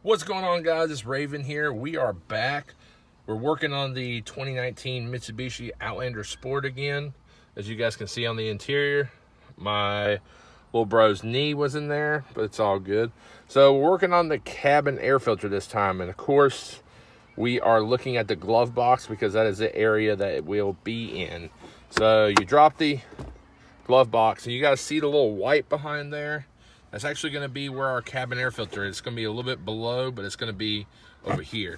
What's going on, guys? It's Raven here. We are back. We're working on the 2019 Mitsubishi Outlander Sport again. As you guys can see on the interior, my little bro's knee was in there, but it's all good. So we're working on the cabin air filter this time, and of course we are looking at the glove box because that is the area that it will be in. So you drop the glove box and you guys see the little white behind there. That's actually going to be where our cabin air filter is. It's going to be a little bit below, but it's going to be over here.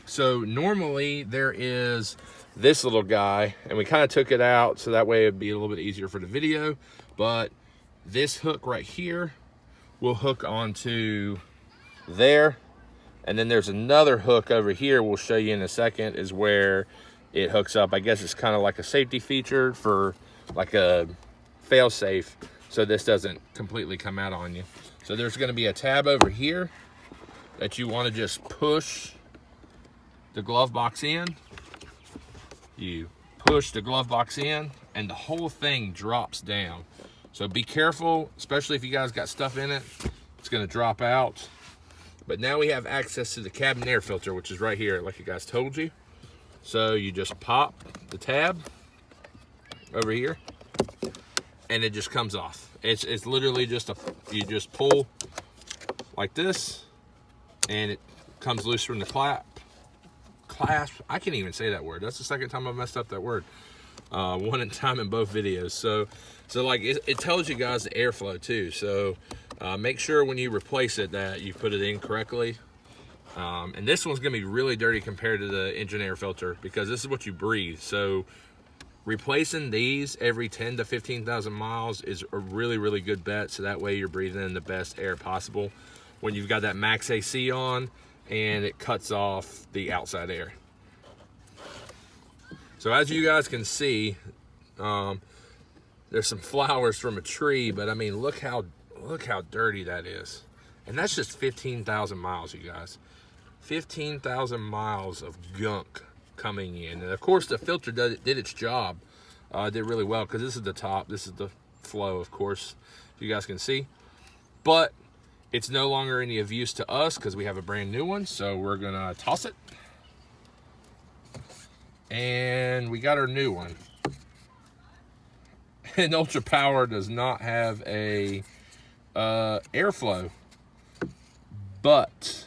So normally there is this little guy, and we kind of took it out so that way it'd be a little bit easier for the video. But this hook right here will hook onto there. And then there's another hook over here we'll show you in a second is where it hooks up. I guess it's kind of like a safety feature for like a fail-safe, so this doesn't completely come out on you. So there's going to be a tab over here that you want to just push the glove box in. You push the glove box in and the whole thing drops down. So be careful, especially if you guys got stuff in it. It's going to drop out. But now we have access to the cabin air filter, which is right here, like you guys told you. So you just pop the tab over here and it just comes off. It's literally just you just pull like this and it comes loose from the clasp. I can't even say that word. That's the second time I messed up that word. One time in both videos. So like it tells you guys the airflow too. So make sure when you replace it that you put it in correctly. And this one's gonna be really dirty compared to the engine air filter because this is what you breathe. So replacing these every 10 to 15,000 miles is a really good bet. So that way you're breathing in the best air possible when you've got that max AC on and it cuts off the outside air. So as you guys can see, there's some flowers from a tree, but I mean, look how dirty that is. And that's just 15,000 miles, you guys. 15,000 miles of gunk coming in. And of course the filter did its job. Did really well because this is the top, this is the flow, of course, if you guys can see. But it's no longer any of use to us because we have a brand new one. So we're gonna toss it. And we got our new one. And Ultra Power does not have a airflow. But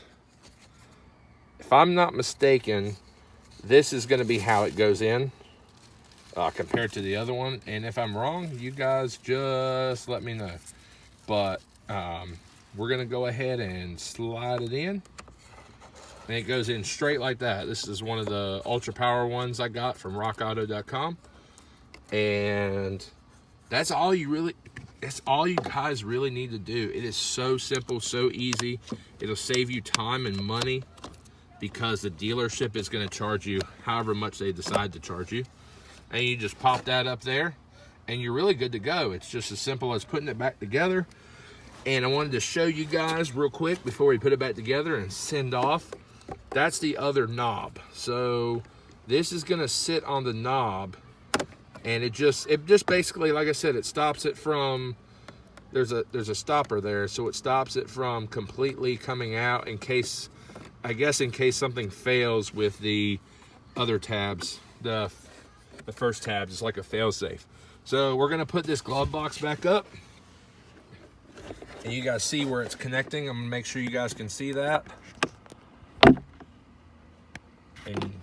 if I'm not mistaken, this is going to be how it goes in compared to the other one. And if I'm wrong, you guys just let me know. But we're going to go ahead and slide it in. And it goes in straight like that. This is one of the Ultra Power ones I got from rockauto.com. And that's all you guys really need to do. It is so simple, so easy. It'll save you time and money because the dealership is going to charge you however much they decide to charge you. And you just pop that up there and you're really good to go. It's just as simple as putting it back together. And I wanted to show you guys real quick before we put it back together and send off. That's the other knob. So this is going to sit on the knob and it just basically, like I said, it stops it from, there's a stopper there, so it stops it from completely coming out in case something fails with the other tabs. The first tabs is like a fail-safe. So we're gonna put this glove box back up and you guys see where it's connecting. I'm gonna make sure you guys can see that and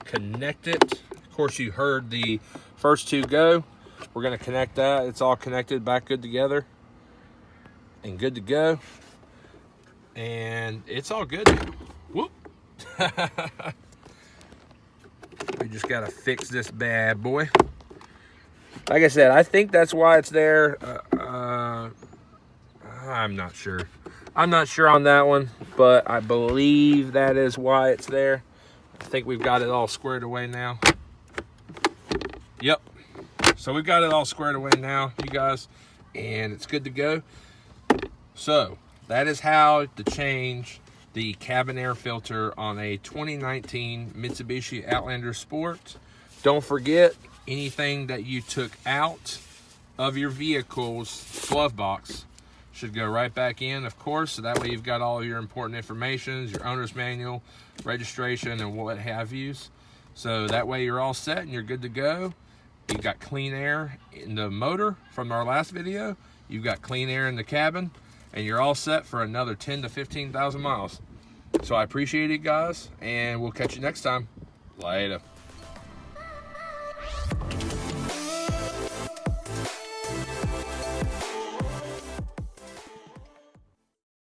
connect it. Of course, you heard the first two go. We're gonna connect that. It's all connected back good together and good to go. And it's all good now. Whoop. We just gotta fix this bad boy. Like I said, I think that's why it's there. I'm not sure. I'm not sure on that one, but I believe that is why it's there. I think we've got it all squared away now. Yep. So we've got it all squared away now, you guys, and it's good to go. So that is how to change the cabin air filter on a 2019 Mitsubishi Outlander Sport. Don't forget, anything that you took out of your vehicle's glove box, should go right back in, of course, so that way you've got all your important information, your owner's manual, registration, and what have yous. So that way you're all set and you're good to go. You've got clean air in the motor from our last video. You've got clean air in the cabin, and you're all set for another 10 to 15,000 miles. So I appreciate it, guys, and we'll catch you next time. Later.